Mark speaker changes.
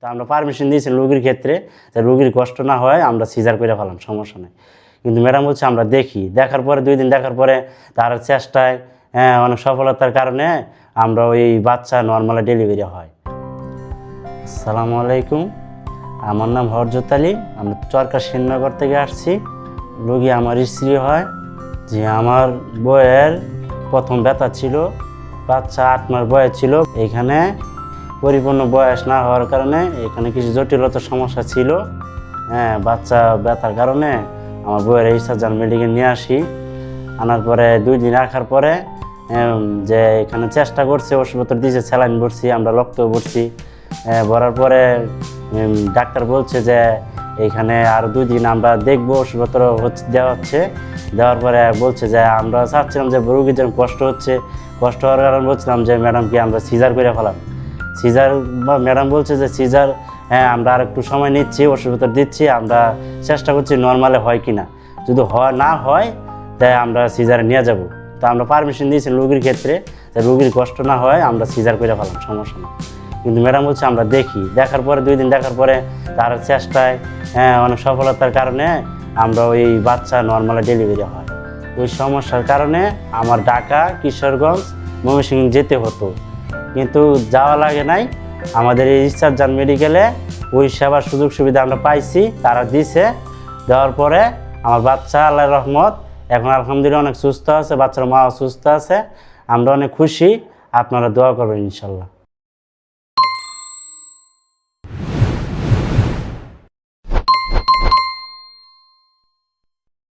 Speaker 1: তা আমরা পারমিশন দিয়েছি রোগীর ক্ষেত্রে যে রোগীর কষ্ট না হয় আমরা সিজার করে ফেলাম, সমস্যা নেই। কিন্তু ম্যাডাম বলছে আমরা দেখি, দেখার পরে 2 দিন দেখার পরে তার চেষ্টায় অনেক সফলতার কারণে আমরা ওই বাচ্চা নর্মালি ডেলিভারি হয়। আসসালামু আলাইকুম, আমার নাম হরজত আলী, আমি চরকা শ্রীনগর থেকে আসছি। রোগী আমার স্ত্রী হয়। যে আমার বউয়ের প্রথম ব্যথা ছিল, বাচ্চা 8 মাস বয়স ছিল। এখানে পরিপূর্ণ বয়স না হওয়ার কারণে এখানে কিছু জটিলতার সমস্যা ছিল। বাচ্চা ব্যথার কারণে আমার বউয়ের ইসাজান মেডিকেল নিয়ে আসি। আনার পরে 2 দিন রাখার পরে যে এখানে চেষ্টা করছে, ওষুধপত্র দিয়েছে, স্যালাইন ভরছি, আমরা রক্ত ভরছি। ভরার পরে ডাক্তার বলছে যে এইখানে আর 2 দিন আমরা দেখবো, ওষুধপত্র দেওয়া হচ্ছে। দেওয়ার পরে বলছে যে আমরা চাচ্ছিলাম যে রোগীর যেন কষ্ট হওয়ার কারণে বলছিলাম যে ম্যাডামকে আমরা সিজার করে ফেলাম। সিজার বা ম্যাডাম বলছে যে সিজার আমরা আর একটু সময় নিচ্ছি, ওষুধপত্র দিচ্ছি, আমরা চেষ্টা করছি নর্মালে হয় কি না। যদি না হয় তাই আমরা সিজারে নিয়ে যাব। তা আমরা পারমিশন দিয়েছি রোগীর ক্ষেত্রে যে রোগীর কষ্ট না হয় আমরা সিজার করে ফেলাম, সমস্যা নেই। কিন্তু ম্যাডাম বলছে আমরা দেখি, দেখার পরে 2 দিন দেখার পরে তার চেষ্টায় অনেক সফলতার কারণে আমরা ওই বাচ্চা নর্মালি ডেলিভারি হয়। ওই সমস্যার কারণে আমার ঢাকা, কিশোরগঞ্জ, ময়মনসিংহ যেতে হতো, কিন্তু যাওয়া লাগে নাই। আমাদের এই ইসাজান মেডিকেলে ওই সেবার সুযোগ সুবিধা আমরা পাইছি, তারা দিছে। দেওয়ার পরে আমার বাচ্চা আল্লাহর রহমত এখন আলহামদুলিল্লাহ অনেক সুস্থ আছে, বাচ্চার মাও সুস্থ আছে। আমরা অনেক খুশি, আপনারা দোয়া করবেন ইনশাল্লাহ।